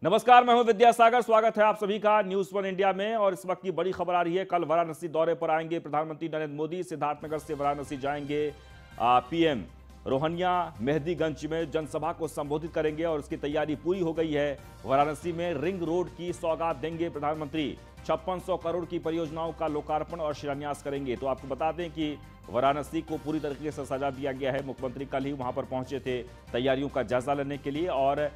नमस्कार, मैं हूं विद्यासागर। स्वागत है आप सभी का न्यूज वन इंडिया में। और इस वक्त की बड़ी खबर आ रही है। कल वाराणसी दौरे पर आएंगे प्रधानमंत्री नरेंद्र मोदी। सिद्धार्थनगर से वाराणसी जाएंगे पीएम। रोहनिया मेहदीगंज में जनसभा को संबोधित करेंगे और उसकी तैयारी पूरी हो गई है। वाराणसी में रिंग रोड की सौगात देंगे प्रधानमंत्री। 5600 करोड़ की परियोजनाओं का लोकार्पण और शिलान्यास करेंगे। तो आपको बता दें कि वाराणसी को पूरी तरीके से सजा दिया गया है। मुख्यमंत्री कल ही वहां पर पहुंचे थे तैयारियों का जायजा लेने के लिए। और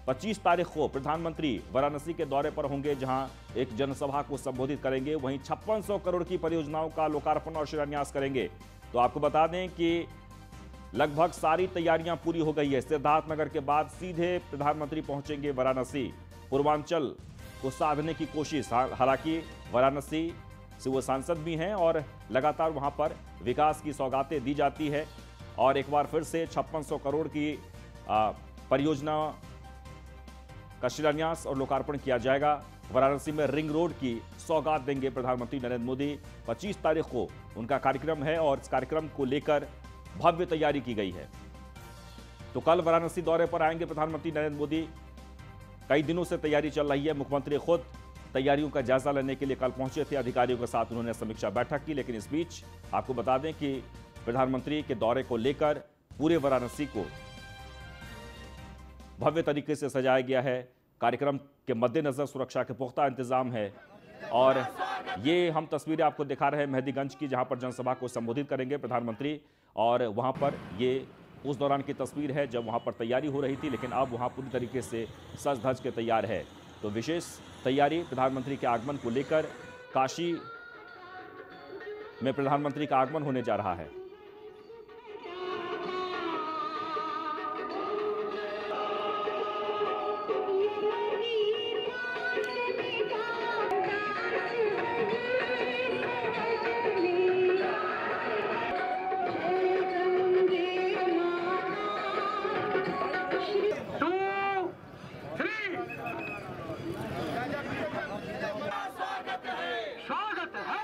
25 तारीख को प्रधानमंत्री वाराणसी के दौरे पर होंगे, जहां एक जनसभा को संबोधित करेंगे। वहीं 5600 करोड़ की परियोजनाओं का लोकार्पण और शिलान्यास करेंगे। तो आपको बता दें कि लगभग सारी तैयारियां पूरी हो गई है। सिद्धार्थनगर के बाद सीधे प्रधानमंत्री पहुंचेंगे वाराणसी। पूर्वांचल को साधने की कोशिश, हालांकि वाराणसी से वो सांसद भी हैं और लगातार वहां पर विकास की सौगातें दी जाती है। और एक बार फिर से 5600 करोड़ की परियोजना का शिलान्यास और लोकार्पण किया जाएगा। वाराणसी में रिंग रोड की सौगात देंगे प्रधानमंत्री नरेंद्र मोदी। 25 तारीख को उनका कार्यक्रम है और इस कार्यक्रम को लेकर भव्य तैयारी की गई है। तो कल वाराणसी दौरे पर आएंगे प्रधानमंत्री नरेंद्र मोदी। कई दिनों से तैयारी चल रही है। मुख्यमंत्री खुद तैयारियों का जायजा लेने के लिए कल पहुंचे थे। अधिकारियों के साथ उन्होंने समीक्षा बैठक की। लेकिन इस बीच आपको बता दें कि प्रधानमंत्री के दौरे को लेकर पूरे वाराणसी को भव्य तरीके से सजाया गया है। कार्यक्रम के मद्देनजर सुरक्षा के पुख्ता इंतजाम है। और ये हम तस्वीरें आपको दिखा रहे हैं मेहदीगंज की, जहां पर जनसभा को संबोधित करेंगे प्रधानमंत्री। और वहां पर ये उस दौरान की तस्वीर है जब वहां पर तैयारी हो रही थी, लेकिन अब वहां पूरी तरीके से सज धज के तैयार है। तो विशेष तैयारी प्रधानमंत्री के आगमन को लेकर, काशी में प्रधानमंत्री का आगमन होने जा रहा है।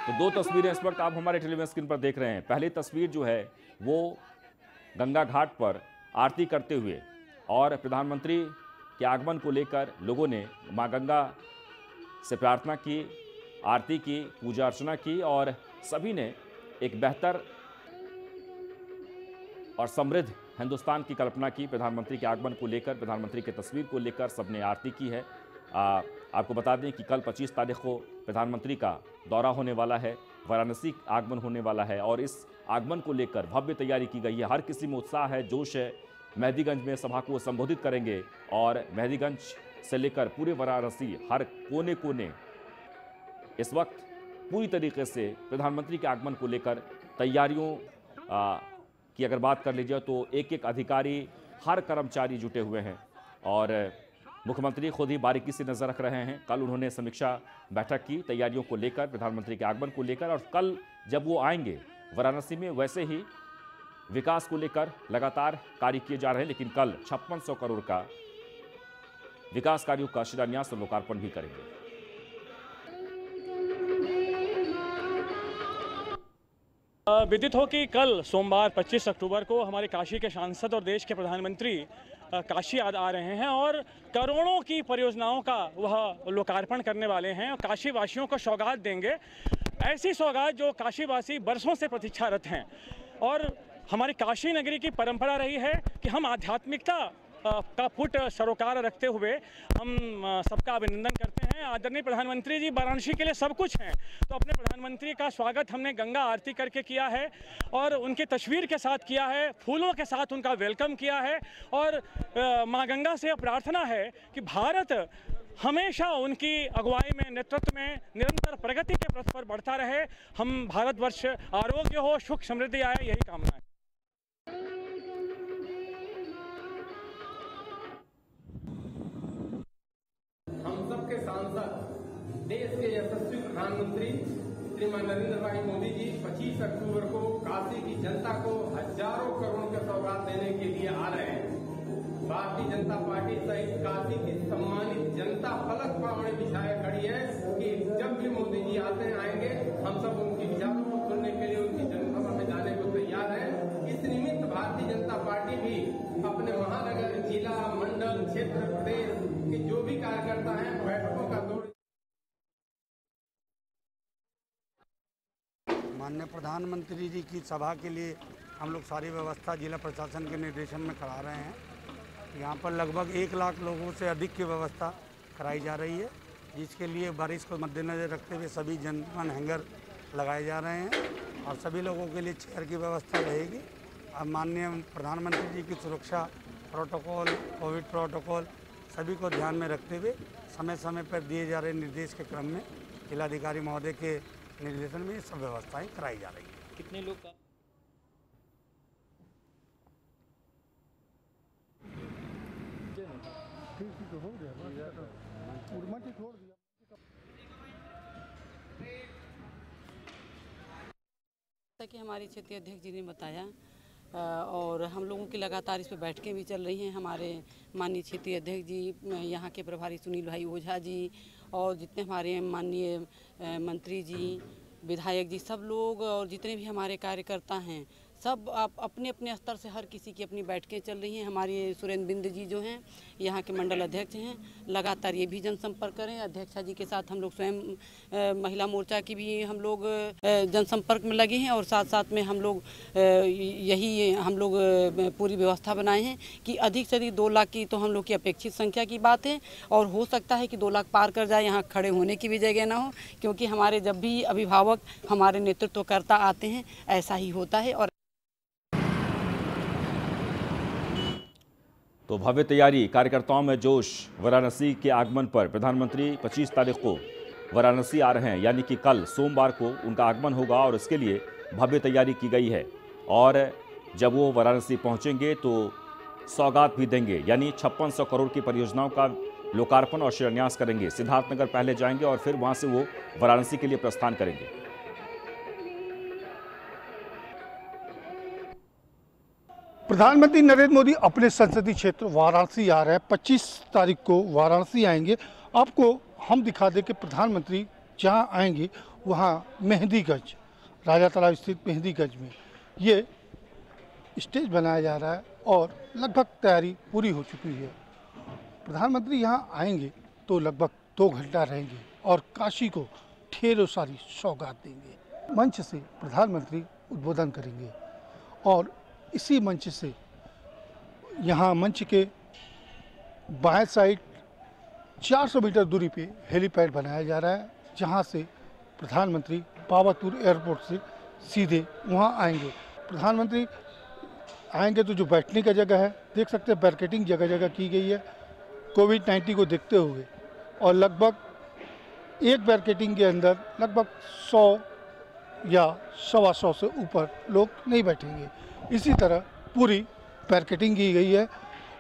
तो दो तस्वीरें इस वक्त आप हमारे टेलीविजन स्क्रीन पर देख रहे हैं। पहली तस्वीर जो है वो गंगा घाट पर आरती करते हुए, और प्रधानमंत्री के आगमन को लेकर लोगों ने मां गंगा से प्रार्थना की, आरती की, पूजा अर्चना की। और सभी ने एक बेहतर और समृद्ध हिंदुस्तान की कल्पना की। प्रधानमंत्री के आगमन को लेकर, प्रधानमंत्री की तस्वीर को लेकर सबने आरती की है। आपको बता दें कि कल 25 तारीख को प्रधानमंत्री का दौरा होने वाला है, वाराणसी आगमन होने वाला है। और इस आगमन को लेकर भव्य तैयारी की गई है। हर किसी में उत्साह है, जोश है। मेहदीगंज में सभा को संबोधित करेंगे और मेहदीगंज से लेकर पूरे वाराणसी, हर कोने कोने इस वक्त पूरी तरीके से प्रधानमंत्री के आगमन को लेकर तैयारियों की अगर बात कर लीजिए तो एक एक अधिकारी, हर कर्मचारी जुटे हुए हैं। और मुख्यमंत्री खुद ही बारीकी से नजर रख रहे हैं। कल उन्होंने समीक्षा बैठक की तैयारियों को लेकर, प्रधानमंत्री के आगमन को लेकर। और कल जब वो आएंगे वाराणसी में, वैसे ही विकास को लेकर लगातार कार्य किए जा रहे हैं। लेकिन कल 5600 करोड़ का विकास कार्यों का शिलान्यास और लोकार्पण भी करेंगे। विदित हो कि कल सोमवार 25 अक्टूबर को हमारे काशी के सांसद और देश के प्रधानमंत्री काशी आ रहे हैं और करोड़ों की परियोजनाओं का वह लोकार्पण करने वाले हैं और काशी वासियों को सौगात देंगे। ऐसी सौगात जो काशी वासी बरसों से प्रतीक्षारत हैं। और हमारी काशी नगरी की परंपरा रही है कि हम आध्यात्मिकता का पुट सरोकार रखते हुए हम सबका अभिनंदन करते हैं। आदरणीय प्रधानमंत्री जी वाराणसी के लिए सब कुछ हैं, तो अपने प्रधानमंत्री का स्वागत हमने गंगा आरती करके किया है और उनकी तस्वीर के साथ किया है, फूलों के साथ उनका वेलकम किया है। और माँ गंगा से प्रार्थना है कि भारत हमेशा उनकी अगुवाई में, नेतृत्व में निरंतर प्रगति के पथ पर बढ़ता रहे। हम भारतवर्ष आरोग्य हो, सुख समृद्धि आए, यही कामना है। हम सबके सांसद, देश के यशस्वी प्रधानमंत्री श्रीमान नरेंद्र भाई मोदी जी 25 अक्टूबर को काशी की जनता को हजारों करोड़ के सौगात देने के लिए आ रहे हैं। भारतीय जनता पार्टी सहित काशी की सम्मानित जनता फलक पावड़े बिछाए खड़ी है कि जब भी मोदी जी आएंगे, हम सब उनकी विचारों को सुनने के लिए उनकी जनसभा में जाने को तैयार है। इस निमित्त भारतीय जनता पार्टी भी अपने महानगर, जिला, मंडल, क्षेत्र, प्रदेश के जो भी कार्यकर्ता माननीय प्रधानमंत्री जी की सभा के लिए हम लोग सारी व्यवस्था जिला प्रशासन के निर्देशन में करा रहे हैं। यहाँ पर लगभग 1 लाख लोगों से अधिक की व्यवस्था कराई जा रही है, जिसके लिए बारिश को मद्देनजर रखते हुए सभी जनरल हैंगर लगाए जा रहे हैं और सभी लोगों के लिए चेयर की व्यवस्था रहेगी। अब माननीय प्रधानमंत्री जी की सुरक्षा प्रोटोकॉल, कोविड प्रोटोकॉल सभी को ध्यान में रखते हुए समय समय पर दिए जा रहे निर्देश के क्रम में जिलाधिकारी महोदय के निर्देशन में ये सब व्यवस्थाएं कराई जा रही है। कितने लोग का कि हमारे क्षेत्रीय अध्यक्ष जी ने बताया और हम लोगों की लगातार इस पर बैठकें भी चल रही हैं। हमारे माननीय क्षेत्रीय अध्यक्ष जी, यहाँ के प्रभारी सुनील भाई ओझा जी और जितने हमारे माननीय मंत्री जी, विधायक जी, सब लोग और जितने भी हमारे कार्यकर्ता हैं, सब अपने अपने स्तर से हर किसी की अपनी बैठकें चल रही हैं। हमारे सुरेंद्र बिंद जी जो हैं यहाँ के मंडल अध्यक्ष हैं, लगातार ये भी जनसंपर्क करें। अध्यक्षा जी के साथ हम लोग स्वयं महिला मोर्चा की भी हम लोग जनसंपर्क में लगे हैं और साथ साथ में हम लोग यही हम लोग पूरी व्यवस्था बनाए हैं कि अधिक से अधिक 2 लाख की तो हम लोग की अपेक्षित संख्या की बात है और हो सकता है कि 2 लाख पार कर जाए, यहाँ खड़े होने की भी जगह ना हो, क्योंकि हमारे जब भी अभिभावक हमारे नेतृत्वकर्ता आते हैं ऐसा ही होता है। और तो भव्य तैयारी, कार्यकर्ताओं में जोश। वाराणसी के आगमन पर प्रधानमंत्री 25 तारीख को वाराणसी आ रहे हैं, यानी कि कल सोमवार को उनका आगमन होगा और इसके लिए भव्य तैयारी की गई है। और जब वो वाराणसी पहुंचेंगे तो सौगात भी देंगे, यानी 5600 करोड़ की परियोजनाओं का लोकार्पण और शिलान्यास करेंगे। सिद्धार्थनगर पहले जाएंगे और फिर वहां से वो वाराणसी के लिए प्रस्थान करेंगे। प्रधानमंत्री नरेंद्र मोदी अपने संसदीय क्षेत्र वाराणसी आ रहे हैं। 25 तारीख को वाराणसी आएंगे। आपको हम दिखा दें कि प्रधानमंत्री जहां आएंगे वहां मेहंदीगंज, राजा तालाब स्थित मेहंदीगंज में ये स्टेज बनाया जा रहा है और लगभग तैयारी पूरी हो चुकी है। प्रधानमंत्री यहां आएंगे तो लगभग 2 घंटा रहेंगे और काशी को ढेरों सारी सौगात देंगे। मंच से प्रधानमंत्री उद्बोधन करेंगे और इसी मंच से यहाँ मंच के बाएं साइड 400 मीटर दूरी पे हेलीपैड बनाया जा रहा है, जहाँ से प्रधानमंत्री पावापुर एयरपोर्ट से सीधे वहाँ आएंगे। प्रधानमंत्री आएंगे तो जो बैठने का जगह है देख सकते हैं, बैरिकेडिंग जगह जगह की गई है कोविड-19 को देखते हुए, और लगभग एक बैरिकेडिंग के अंदर लगभग 100 या 125 से ऊपर लोग नहीं बैठेंगे। इसी तरह पूरी बैरिकेडिंग की गई है।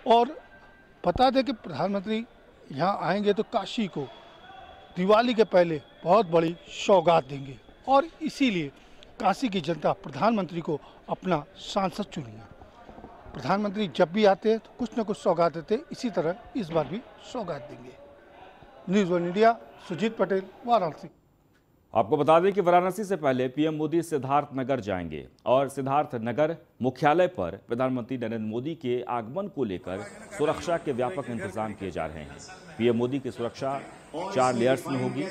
और बता दें कि प्रधानमंत्री यहाँ आएंगे तो काशी को दिवाली के पहले बहुत बड़ी सौगात देंगे और इसीलिए काशी की जनता प्रधानमंत्री को अपना सांसद चुनी है। प्रधानमंत्री जब भी आते हैं तो कुछ न कुछ सौगात देते हैं, इसी तरह इस बार भी सौगात देंगे। News 1 India, Sujit Patel, Varanasi. आपको बता दें कि वाराणसी से पहले पीएम मोदी सिद्धार्थनगर जाएंगे और सिद्धार्थनगर मुख्यालय पर प्रधानमंत्री नरेंद्र मोदी के आगमन को लेकर सुरक्षा के व्यापक इंतजाम किए जा रहे हैं। पीएम मोदी की सुरक्षा 4 लेयर्स में होगी,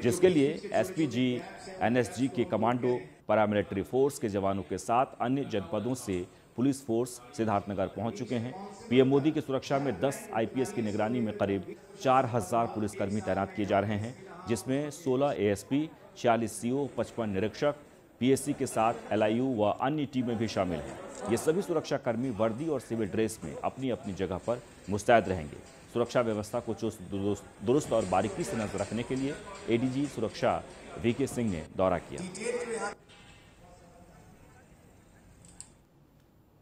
जिसके लिए एसपीजी, एनएसजी के कमांडो, पैरामिलिट्री फोर्स के जवानों के साथ अन्य जनपदों से पुलिस फोर्स सिद्धार्थनगर पहुंच चुके हैं। पीएम मोदी की सुरक्षा में 10 आईपीएस की निगरानी में करीब 4000 पुलिसकर्मी तैनात किए जा रहे हैं, जिसमें 16 एएसपी, 40 सीओ, 55 निरीक्षक, पीएससी के साथ एलआईयू व अन्य टीमें भी शामिल हैं। ये सभी सुरक्षाकर्मी वर्दी और सिविल ड्रेस में अपनी अपनी जगह पर मुस्तैद रहेंगे। सुरक्षा व्यवस्था को चुस्त दुरुस्त और बारीकी से नजर रखने के लिए एडीजी सुरक्षा वीके सिंह ने दौरा किया।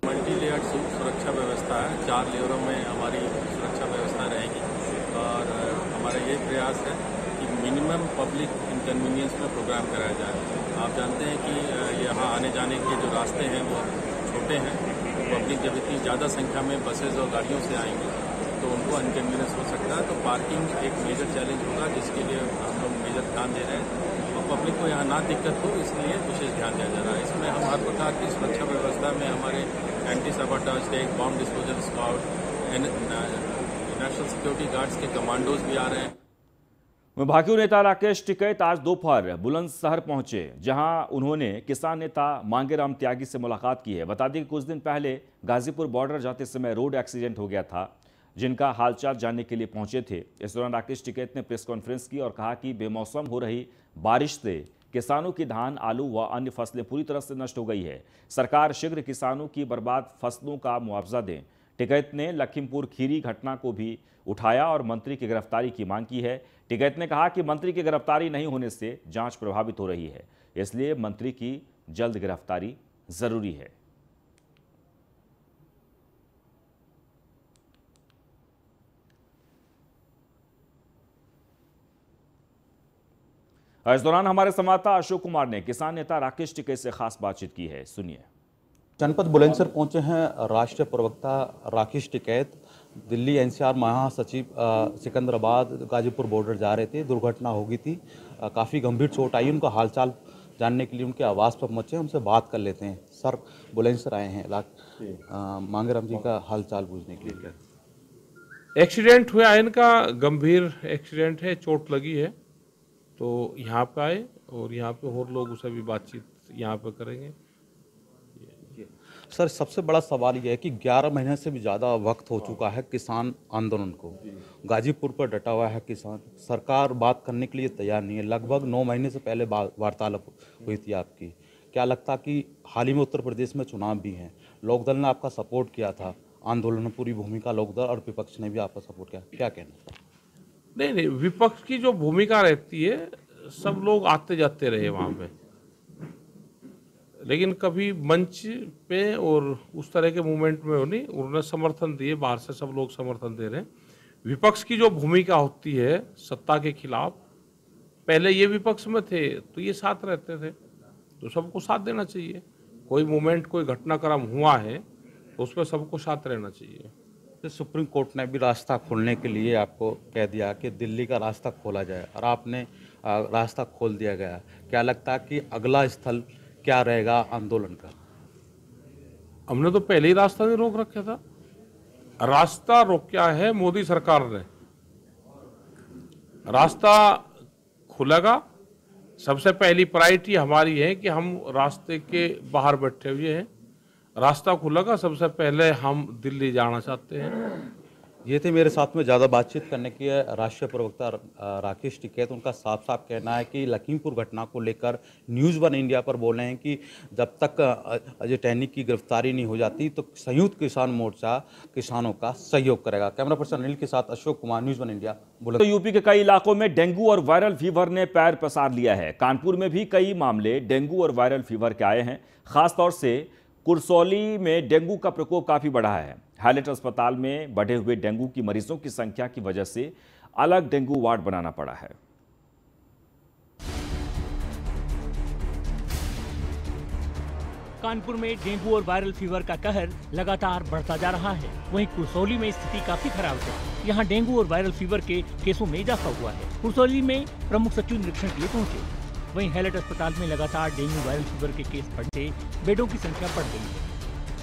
मल्टी लेयर्ड सुरक्षा व्यवस्था है, 4 लेयरों में हमारी सुरक्षा व्यवस्था रहेगी और हमारा ये प्रयास है कि मिनिमम पब्लिक इनकन्वीनियंस में प्रोग्राम कराया जाए। आप जानते हैं कि यहाँ आने जाने के जो रास्ते हैं वो छोटे हैं। पब्लिक जब इतनी ज़्यादा संख्या में बसेज और गाड़ियों से आएंगे तो उनको इनकन्वीनियंस हो सकता है। तो पार्किंग एक मेजर चैलेंज होगा, जिसके लिए हम लोग मेजर ध्यान दे रहे हैं और पब्लिक को यहाँ ना दिक्कत हो इसलिए विशेष ध्यान दिया जा रहा है। इसमें हम हर प्रकार की सुरक्षा व्यवस्था में हमारे anti sabotage tech, bomb disposal squad, national security guards के कमांडोज भी आ रहे हैं। भाजपा नेता राकेश टिकैत आज दोपहर बुलंदशहर पहुंचे, जहां उन्होंने किसान नेता मांगेराम त्यागी से मुलाकात की है। बता दें कि कुछ दिन पहले गाजीपुर बॉर्डर जाते समय रोड एक्सीडेंट हो गया था, जिनका हालचाल जानने के लिए पहुंचे थे। इस दौरान राकेश टिकैत ने प्रेस कॉन्फ्रेंस की और कहा कि बेमौसम हो रही बारिश से किसानों की धान, आलू व अन्य फसलें पूरी तरह से नष्ट हो गई है। सरकार शीघ्र किसानों की बर्बाद फसलों का मुआवजा दें। टिकैत ने लखीमपुर खीरी घटना को भी उठाया और मंत्री की गिरफ्तारी की मांग की है। टिकैत ने कहा कि मंत्री की गिरफ्तारी नहीं होने से जांच प्रभावित हो रही है, इसलिए मंत्री की जल्द गिरफ्तारी जरूरी है। इस दौरान हमारे संवाददाता अशोक कुमार ने किसान नेता राकेश टिकैत से खास बातचीत की है, सुनिए। जनपद बुलंदशहर पहुंचे हैं राष्ट्रीय प्रवक्ता राकेश टिकैत। दिल्ली एनसीआर महासचिव सिकंदराबाद गाजीपुर बॉर्डर जा रहे थे, दुर्घटना हो गई थी, काफ़ी गंभीर चोट आई। उनका हालचाल जानने के लिए उनके आवास पर पहुंचे, उनसे बात कर लेते हैं। सर, बुलंदशहर आए हैं मांगेराम जी का हालचाल पूछने के लिए। एक्सीडेंट हुआ है, इनका गंभीर एक्सीडेंट है, चोट लगी है, तो यहाँ पे आए और यहाँ पे और लोग उससे भी बातचीत यहाँ पे करेंगे। सर, सबसे बड़ा सवाल यह है कि 11 महीने से भी ज़्यादा वक्त हो चुका है किसान आंदोलन को। गाजीपुर पर डटा हुआ है किसान, सरकार बात करने के लिए तैयार नहीं है। लगभग 9 महीने से पहले वार्तालाप हुई थी आपकी। क्या लगता कि हाल ही में उत्तर प्रदेश में चुनाव भी हैं, लोकदल ने आपका सपोर्ट किया था आंदोलन में, पूरी भूमिका लोकदल और विपक्ष ने भी आपका सपोर्ट किया, क्या कहना? नहीं, विपक्ष की जो भूमिका रहती है, सब लोग आते जाते रहे वहाँ पे, लेकिन कभी मंच पे और उस तरह के मूवमेंट में नहीं, उन्होंने समर्थन दिए, बाहर से सब लोग समर्थन दे रहे हैं। विपक्ष की जो भूमिका होती है सत्ता के खिलाफ, पहले ये विपक्ष में थे तो ये साथ रहते थे, तो सबको साथ देना चाहिए। कोई मूवमेंट, कोई घटनाक्रम हुआ है तो उसमें सबको साथ रहना चाहिए। तो सुप्रीम कोर्ट ने भी रास्ता खोलने के लिए आपको कह दिया कि दिल्ली का रास्ता खोला जाए, और आपने रास्ता खोल दिया गया। क्या लगता है कि अगला स्थल क्या रहेगा आंदोलन का? हमने तो पहले ही रास्ता नहीं रोक रखा था, रास्ता रोका है मोदी सरकार ने। रास्ता खुलेगा, सबसे पहली प्रायोरिटी हमारी है कि हम रास्ते के बाहर बैठे हुए हैं। रास्ता खुलेगा, सबसे पहले हम दिल्ली जाना चाहते हैं। ये थे मेरे साथ में ज़्यादा बातचीत करने की है राष्ट्रीय प्रवक्ता राकेश टिकैत। उनका साफ साफ कहना है कि लखीमपुर घटना को लेकर न्यूज़ वन इंडिया पर बोल रहे हैं कि जब तक अजय टहनी की गिरफ्तारी नहीं हो जाती तो संयुक्त किसान मोर्चा किसानों का सहयोग करेगा। कैमरा पर्सन अनिल के साथ Ashok Kumar, news one India. तो यूपी के कई इलाकों में डेंगू और वायरल फीवर ने पैर पसार लिया है। कानपुर में भी कई मामले डेंगू और वायरल फीवर के आए हैं। खासतौर से कुरसौली में डेंगू का प्रकोप काफी बढ़ा है। हाईलाइट अस्पताल में बढ़े हुए डेंगू की मरीजों की संख्या की वजह से अलग डेंगू वार्ड बनाना पड़ा है। कानपुर में डेंगू और वायरल फीवर का कहर लगातार बढ़ता जा रहा है। वहीं कुरसौली में स्थिति काफी खराब है। यहाँ डेंगू और वायरल फीवर के केसों में इजाफा हुआ है। कुरसौली में प्रमुख सचिव निरीक्षण के लिए पहुंचे। वहीं हाईलाइट अस्पताल में लगातार डेंगू वायरल फीवर के केस बढ़ते बेडों की संख्या बढ़ गई है,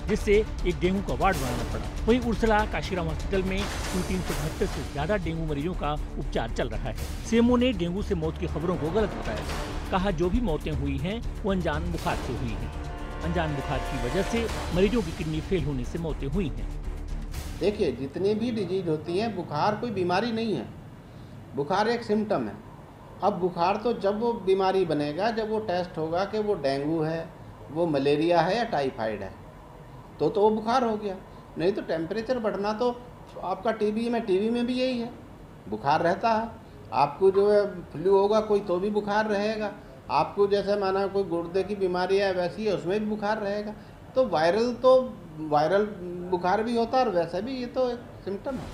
जिससे एक डेंगू का वार्ड बनाना पड़ा। वहीं उर्सला काशीराम हॉस्पिटल में कुल 378 से ज्यादा डेंगू मरीजों का उपचार चल रहा है। सीएमओ ने डेंगू से मौत की खबरों को गलत बताया। कहा जो भी मौतें हुई हैं वो अनजान बुखार से हुई हैं। अनजान बुखार की वजह से मरीजों की किडनी फेल होने से मौतें हुई हैं। देखिए, जितनी भी डिजीज होती है, बुखार कोई बीमारी नहीं है, बुखार एक सिम्टम है। अब बुखार तो जब वो बीमारी बनेगा, जब वो टेस्ट होगा कि वो डेंगू है, वो मलेरिया है या टाइफाइड है, तो वो बुखार हो गया। नहीं तो टेम्परेचर बढ़ना तो आपका टीबी में भी यही है, बुखार रहता है। आपको जो है फ्लू होगा कोई तो भी बुखार रहेगा। आपको जैसे माना कोई गुर्दे की बीमारी है वैसी है, उसमें भी बुखार रहेगा। तो वायरल बुखार भी होता है और वैसे भी ये तो एक सिम्टम है।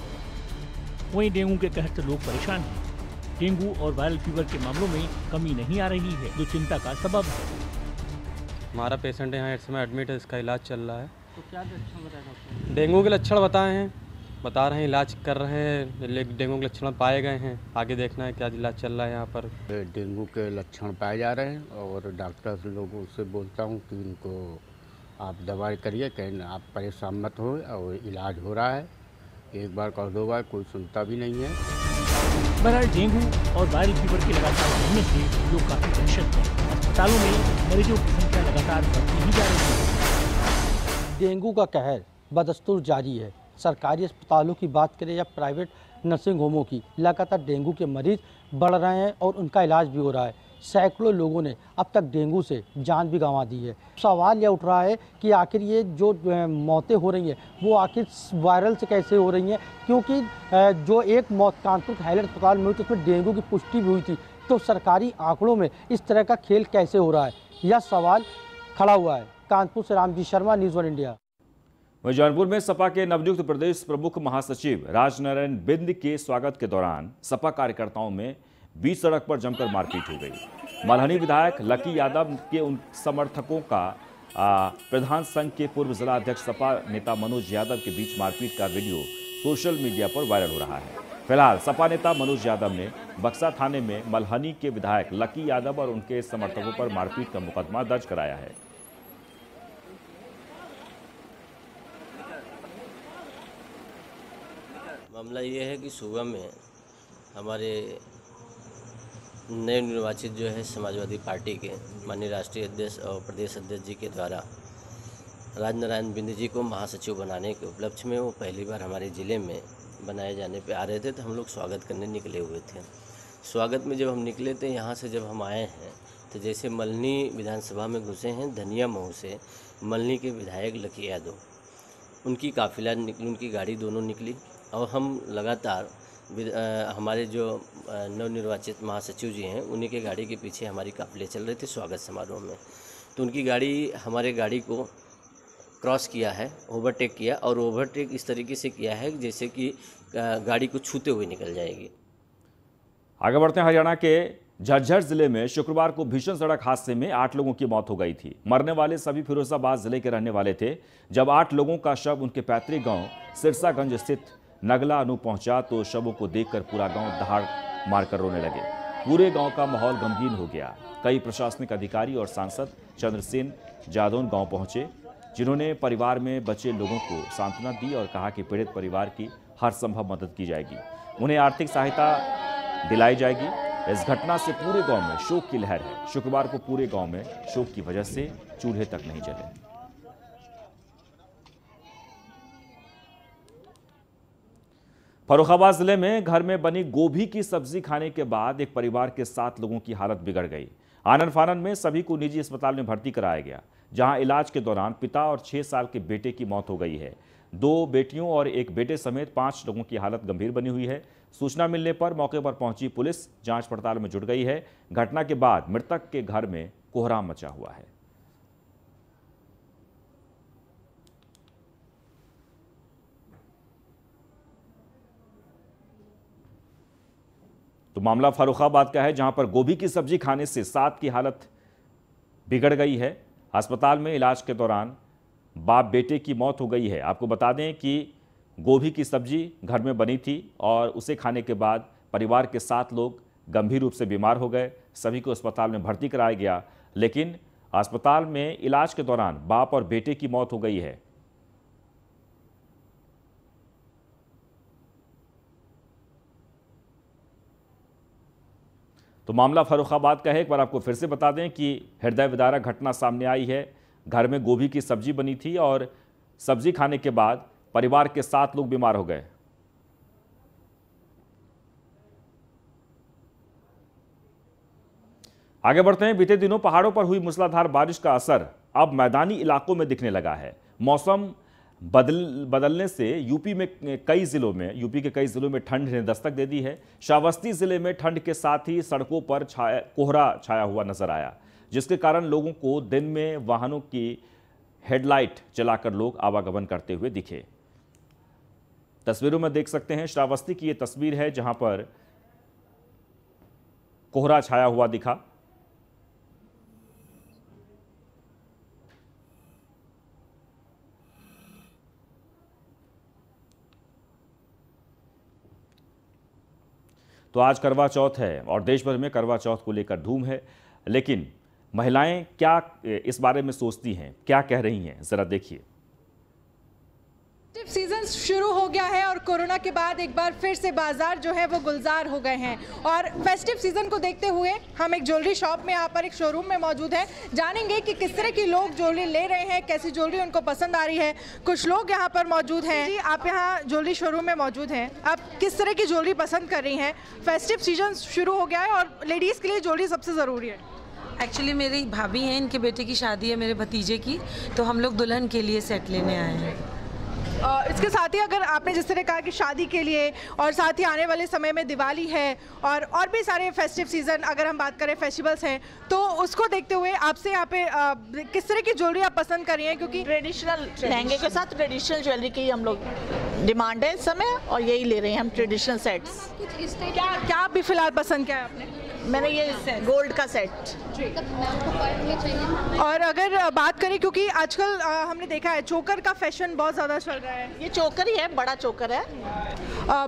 वहीं डेंगू के कहर से लोग परेशान हैं। डेंगू और वायरल फीवर के मामलों में कमी नहीं आ रही है, जो चिंता का सबब है। हमारा पेशेंट यहाँ इस समय एडमिट है, इसका इलाज चल रहा है। तो क्या लक्षण बताए डॉक्टर? डेंगू के लक्षण बता रहे हैं, इलाज कर रहे हैं। डेंगू के लक्षण पाए गए हैं, आगे देखना है क्या इलाज चल रहा है यहाँ पर। डेंगू के लक्षण पाए जा रहे हैं और डॉक्टर लोगों से बोलता हूँ कि इनको आप दवाई करिए, कहीं आप परेशान मत हो, और इलाज हो रहा है। एक बार कर 2 बार कोई सुनता भी नहीं है। बहरहाल डेंगू और वायरल फीवर के लगातार बढ़ने से लोग काफी दहशत में। अस्पतालों में मरीजों की संख्या लगातार बढ़ती ही जा रही है। डेंगू का कहर बदस्तूर जारी है। सरकारी अस्पतालों की बात करें या प्राइवेट नर्सिंग होमों की, लगातार डेंगू के मरीज बढ़ रहे हैं और उनका इलाज भी हो रहा है। सैकड़ों लोगों ने अब तक डेंगू से जान भी गंवा दी है। सवाल यह उठ रहा है कि आखिर ये जो मौतें हो रही हैं वो आखिर वायरल से कैसे हो रही हैं, क्योंकि जो एक मौत कानपुर के हाईलाइट अस्पताल में हुई तो उसमें डेंगू की पुष्टि भी हुई थी। तो सरकारी आंकड़ों में इस तरह का खेल कैसे हो रहा है, यह सवाल खड़ा हुआ है। कानपुर से रामजी शर्मा, न्यूज़ 1 इंडिया। वहीं जौनपुर में सपा के नवनियुक्त प्रदेश प्रमुख महासचिव राजनारायण बिंद के स्वागत के दौरान सपा कार्यकर्ताओं में बीच सड़क पर जमकर मारपीट हो गई। मल्हनी विधायक लकी यादव के उन समर्थकों का प्रधान संघ के पूर्व जिला अध्यक्ष सपा नेता मनोज यादव के बीच मारपीट का वीडियो सोशल मीडिया पर वायरल हो रहा है। फिलहाल सपा नेता मनोज यादव ने बक्सा थाने में मल्हनी के विधायक लकी यादव और उनके समर्थकों पर मारपीट का मुकदमा दर्ज कराया है। मामला ये है कि सुबह में हमारे नए निर्वाचित जो है समाजवादी पार्टी के माननीय राष्ट्रीय अध्यक्ष और प्रदेश अध्यक्ष जी के द्वारा राजनारायण बिंद जी को महासचिव बनाने के उपलक्ष्य में वो पहली बार हमारे ज़िले में बनाए जाने पे आ रहे थे, तो हम लोग स्वागत करने निकले हुए थे। स्वागत में जब हम निकले थे, यहाँ से जब हम आए हैं तो जैसे मल्हनी विधानसभा में घुसे हैं, धनिया महू से मल्हनी के विधायक लकी यादव, उनकी काफिला निकली, उनकी गाड़ी दोनों निकली और हम लगातार हमारे जो नवनिर्वाचित महासचिव जी हैं उन्हीं के गाड़ी के पीछे हमारी काफिले चल रहे थे स्वागत समारोह में। तो उनकी गाड़ी हमारे गाड़ी को क्रॉस किया है, ओवरटेक किया और ओवरटेक इस तरीके से किया है जैसे कि गाड़ी को छूते हुए निकल जाएगी। आगे बढ़ते हैं। हरियाणा के झज्जर जिले में शुक्रवार को भीषण सड़क हादसे में 8 लोगों की मौत हो गई थी। मरने वाले सभी फिरोजाबाद जिले के रहने वाले थे। जब 8 लोगों का शव उनके पैतृक गांव सिरसागंज स्थित नगला अनु पहुंचा तो शवों को देखकर पूरा गांव दहाड़ मारकर रोने लगे। पूरे गांव का माहौल गमगीन हो गया। कई प्रशासनिक अधिकारी और सांसद चंद्रसेन जादौन गांव पहुंचे, जिन्होंने परिवार में बचे लोगों को सांत्वना दी और कहा कि पीड़ित परिवार की हर संभव मदद की जाएगी, उन्हें आर्थिक सहायता दिलाई जाएगी। इस घटना से पूरे गांव में शोक की लहर है। शुक्रवार को पूरे गांव में शोक की वजह से चूल्हे तक नहीं जले। फर्रुखाबाद जिले में घर में बनी गोभी की सब्जी खाने के बाद एक परिवार के 7 लोगों की हालत बिगड़ गई। आनन फानन में सभी को निजी अस्पताल में भर्ती कराया गया, जहां इलाज के दौरान पिता और 6 साल के बेटे की मौत हो गई है। 2 बेटियों और 1 बेटे समेत 5 लोगों की हालत गंभीर बनी हुई है। सूचना मिलने पर मौके पर पहुंची पुलिस जांच पड़ताल में जुट गई है। घटना के बाद मृतक के घर में कोहराम मचा हुआ है। तो मामला फर्रुखाबाद का है, जहां पर गोभी की सब्जी खाने से 7 की हालत बिगड़ गई है। अस्पताल में इलाज के दौरान बाप बेटे की मौत हो गई है। आपको बता दें कि गोभी की सब्जी घर में बनी थी और उसे खाने के बाद परिवार के 7 लोग गंभीर रूप से बीमार हो गए। सभी को अस्पताल में भर्ती कराया गया, लेकिन अस्पताल में इलाज के दौरान बाप और बेटे की मौत हो गई है। तो मामला फर्रुखाबाद का है। एक बार आपको फिर से बता दें कि हृदय विदारक घटना सामने आई है। घर में गोभी की सब्जी बनी थी और सब्जी खाने के बाद परिवार के 7 लोग बीमार हो गए। आगे बढ़ते हैं। बीते दिनों पहाड़ों पर हुई मूसलाधार बारिश का असर अब मैदानी इलाकों में दिखने लगा है। मौसम बदलने से यूपी के कई जिलों में ठंड ने दस्तक दे दी है। श्रावस्ती जिले में ठंड के साथ ही सड़कों पर कोहरा छाया हुआ नजर आया, जिसके कारण लोगों को दिन में वाहनों की हेडलाइट जलाकर लोग आवागमन करते हुए दिखे। तस्वीरों में देख सकते हैं, श्रावस्ती की ये तस्वीर है जहां पर कोहरा छाया हुआ दिखा। तो आज करवा चौथ है और देश भर में करवा चौथ को लेकर धूम है, लेकिन महिलाएं क्या इस बारे में सोचती हैं, क्या कह रही हैं, जरा देखिए। फेस्टिव सीजन शुरू हो गया है और कोरोना के बाद एक बार फिर से बाजार जो है वो गुलजार हो गए हैं। और फेस्टिव सीजन को देखते हुए हम एक ज्वेलरी शॉप में यहाँ पर एक शोरूम में मौजूद हैं, जानेंगे कि किस तरह की लोग ज्वेलरी ले रहे हैं, कैसी ज्वेलरी उनको पसंद आ रही है। कुछ लोग यहाँ पर मौजूद हैं। जी, आप यहाँ ज्वेलरी शोरूम में मौजूद हैं, आप किस तरह की ज्वेलरी पसंद कर रही हैं? फेस्टिव सीजन शुरू हो गया है और लेडीज़ के लिए ज्वेलरी सबसे ज़रूरी है। एक्चुअली मेरी भाभी हैं, इनके बेटे की शादी है, मेरे भतीजे की, तो हम लोग दुल्हन के लिए सेट लेने आए हैं। इसके साथ ही अगर आपने जिस तरह कहा कि शादी के लिए और साथ ही आने वाले समय में दिवाली है और भी सारे फेस्टिव सीज़न अगर हम बात करें फेस्टिवल्स हैं, तो उसको देखते हुए आपसे यहाँ पे किस तरह की ज्वेलरी आप पसंद कर रही हैं? क्योंकि ट्रेडिशनल लहंगे के साथ ट्रेडिशनल ज्वेलरी की हम लोग डिमांड है इस समय और यही ले रहे हैं हम, ट्रेडिशनल सेट्स। क्या अभी फिलहाल पसंद किया है आपने? मैंने ये गोल्ड का सेट। और अगर बात करें, क्योंकि आजकल हमने देखा है चोकर का फैशन बहुत ज़्यादा चल रहा है। ये चोकर ही है, बड़ा चोकर है।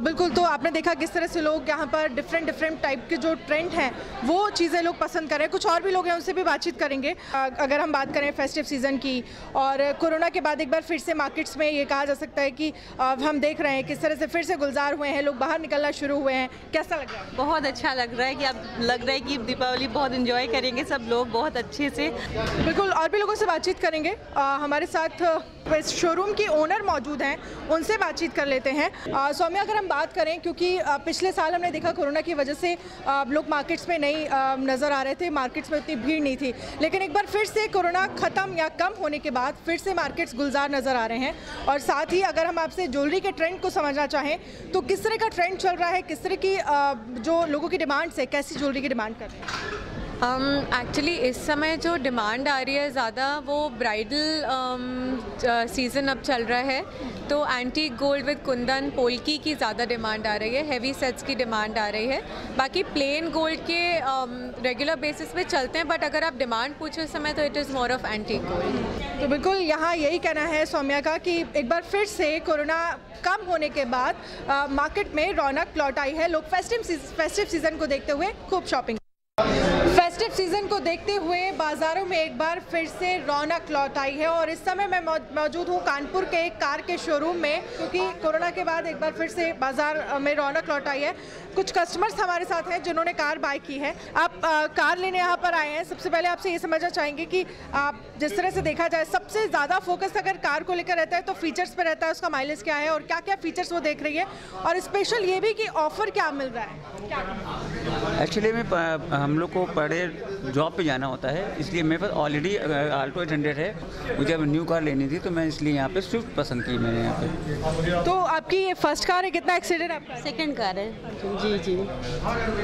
बिल्कुल, तो आपने देखा किस तरह से लोग यहाँ पर डिफरेंट टाइप के जो ट्रेंड हैं वो चीज़ें लोग पसंद करें। कुछ और भी लोग हैं, उनसे भी बातचीत करेंगे। अगर हम बात करें फेस्टिव सीज़न की और कोरोना के बाद एक बार फिर से मार्केट्स में ये कहा जा सकता है कि हम देख रहे हैं किस तरह से फिर से गुलजार हुए हैं, लोग बाहर निकलना शुरू हुए हैं। कैसा लग रहा है? बहुत अच्छा लग रहा है कि अब लग रहा है कि दीपावली बहुत एंजॉय करेंगे सब लोग बहुत अच्छे से। बिल्कुल, और भी लोगों से बातचीत करेंगे। हमारे साथ इस शोरूम की ओनर मौजूद हैं, उनसे बातचीत कर लेते हैं। सौम्या, अगर हम बात करें, क्योंकि पिछले साल हमने देखा कोरोना की वजह से लोग मार्केट्स में नहीं नज़र आ रहे थे, मार्केट्स में उतनी भीड़ नहीं थी, लेकिन एक बार फिर से कोरोना ख़त्म या कम होने के बाद फिर से मार्केट्स गुलजार नज़र आ रहे हैं। और साथ ही अगर हम आपसे ज्वेलरी के ट्रेंड को समझना चाहें तो किस तरह का ट्रेंड चल रहा है, किस तरह की जो लोगों की डिमांड्स है, कैसी ज्वेलरी की डिमांड कर रहे हैं? एक्चुअली इस समय जो डिमांड आ रही है ज़्यादा वो ब्राइडल सीज़न अब चल रहा है, तो antique gold with Kundan polki की ज़्यादा डिमांड आ रही है, हैवी सेट्स की डिमांड आ रही है। बाकी प्लेन गोल्ड के रेगुलर बेसिस पे चलते हैं, बट अगर आप डिमांड पूछो इस समय तो it is more of antique gold. तो बिल्कुल यहाँ यही कहना है सौम्या का कि एक बार फिर से कोरोना कम होने के बाद मार्केट में रौनक लौट आई है। लोग फेस्टिव सीज़न को देखते हुए खूब शॉपिंग। फेस्टिव सीज़न को देखते हुए बाज़ारों में एक बार फिर से रौनक लौट आई है और इस समय मैं मौजूद हूँ कानपुर के एक कार के शोरूम में, क्योंकि कोरोना के बाद एक बार फिर से बाज़ार में रौनक लौट आई है। कुछ कस्टमर्स हमारे साथ हैं जिन्होंने कार बाय की है। आप कार लेने यहाँ पर आए हैं, सबसे पहले आपसे ये समझना चाहेंगे कि आप जिस तरह से देखा जाए सबसे ज़्यादा फोकस अगर कार को लेकर रहता है तो फीचर्स पर रहता है, उसका माइलेज क्या है और क्या क्या फीचर्स वो देख रही है, और स्पेशल ये भी कि ऑफ़र क्या मिल रहा है। एक्चुअली में हम लोग को पर डे जॉब पे जाना होता है, इसलिए मेरे पास ऑलरेडी आल्टो 800 है। मुझे अब न्यू कार लेनी थी तो मैं इसलिए यहाँ पे स्विफ्ट पसंद की मैंने यहाँ पे। तो आपकी ये फर्स्ट कार है, कितना एक्सीडेंट आपका? सेकंड कार है। जी जी।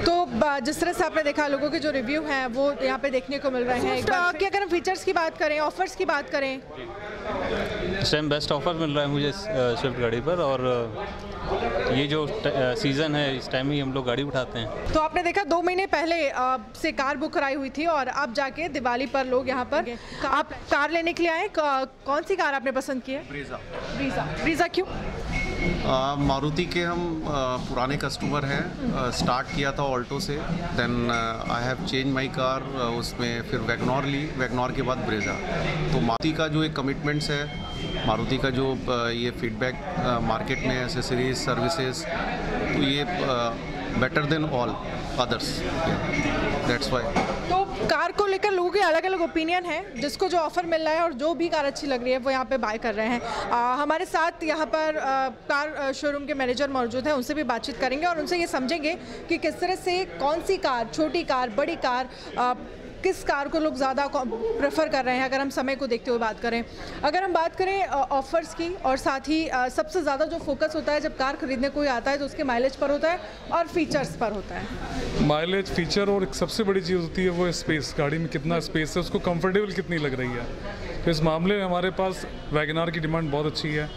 तो जिस तरह से आपने देखा लोगों के जो रिव्यू हैं वो यहाँ पे देखने को मिल रहे हैं। कि अगर हम फीचर्स की बात करें, ऑफर्स की बात करें, इस टाइम बेस्ट ऑफर मिल रहा है मुझे स्विफ्ट गाड़ी पर, और ये जो सीज़न है इस टाइम ही हम लोग गाड़ी उठाते हैं। तो आपने देखा 2 महीने पहले से कार बुक कराई हुई थी और अब जाके दिवाली पर लोग यहाँ पर आप कार लेने के लिए आए। कौन सी कार आपने पसंद की है? ब्रीजा क्यों? मारुति के हम पुराने कस्टमर हैं। स्टार्ट किया था ऑल्टो से, then I have change my car, उसमें फिर वैगनॉर ली, वैगनॉर के बाद ब्रेजा। तो मारुति का जो एक कमिटमेंट्स है, मारुति का जो ये फीडबैक मार्केट में एसेसरीज सर्विसेज, तो ये better than all others, that's why. तो कार को लेकर लोगों के अलग अलग ओपिनियन है, जिसको जो ऑफ़र मिल रहा है और जो भी कार अच्छी लग रही है वो यहाँ पे बाय कर रहे हैं। हमारे साथ यहाँ पर कार शोरूम के मैनेजर मौजूद हैं, उनसे भी बातचीत करेंगे और उनसे ये समझेंगे कि किस तरह से कौन सी कार, छोटी कार, बड़ी कार, किस कार को लोग ज़्यादा प्रेफर कर रहे हैं अगर हम समय को देखते हुए बात करें। अगर हम बात करें ऑफ़र्स की, और साथ ही सबसे ज़्यादा जो फोकस होता है जब कार खरीदने कोई आता है तो उसके माइलेज पर होता है और फीचर्स पर होता है। माइलेज, फीचर, और एक सबसे बड़ी चीज़ होती है वो स्पेस। गाड़ी में कितना स्पेस है, उसको कंफर्टेबल कितनी लग रही है। तो इस मामले में हमारे पास वैगनार की डिमांड बहुत अच्छी है,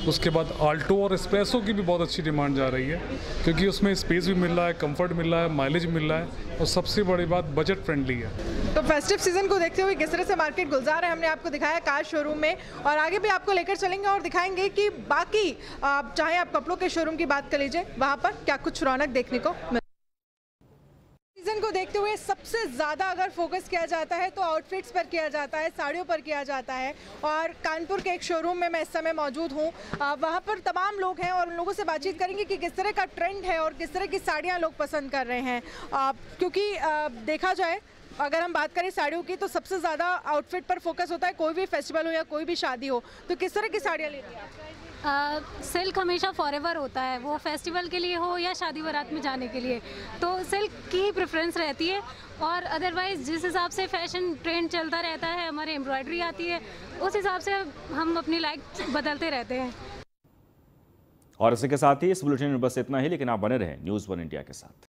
उसके बाद आल्टो और एस्प्रेसो की भी बहुत अच्छी डिमांड जा रही है, क्योंकि उसमें स्पेस भी मिल रहा है, कंफर्ट मिल रहा है, माइलेज मिल रहा है, और सबसे बड़ी बात बजट फ्रेंडली है। तो फेस्टिव सीजन को देखते हुए किस तरह से मार्केट गुलजार है हमने आपको दिखाया कार शोरूम में, और आगे भी आपको लेकर चलेंगे और दिखाएंगे कि बाकी चाहे आप कपड़ों के शोरूम की बात कर लीजिए, वहाँ पर क्या कुछ रौनक देखने को मिल। सीजन को देखते हुए सबसे ज़्यादा अगर फोकस किया जाता है तो आउटफिट्स पर किया जाता है, साड़ियों पर किया जाता है। और कानपुर के एक शोरूम में मैं इस समय मौजूद हूँ, वहाँ पर तमाम लोग हैं और उन लोगों से बातचीत करेंगे कि किस तरह का ट्रेंड है और किस तरह की साड़ियाँ लोग पसंद कर रहे हैं। क्योंकि देखा जाए, अगर हम बात करें साड़ियों की, तो सबसे ज़्यादा आउटफिट पर फोकस होता है। कोई भी फेस्टिवल हो या कोई भी शादी हो, तो किस तरह की साड़ियाँ लेती हैं आप? सिल्क हमेशा फॉरएवर होता है, वो फेस्टिवल के लिए हो या शादी बारात में जाने के लिए, तो सिल्क की प्रेफरेंस रहती है। और अदरवाइज़ जिस हिसाब से फैशन ट्रेंड चलता रहता है, हमारे एम्ब्रॉयडरी आती है, उस हिसाब से हम अपनी लाइक बदलते रहते हैं। और इसी के साथ ही इस बुलेटिन में बस इतना ही, लेकिन आप बने रहें न्यूज़ 1 इंडिया के साथ।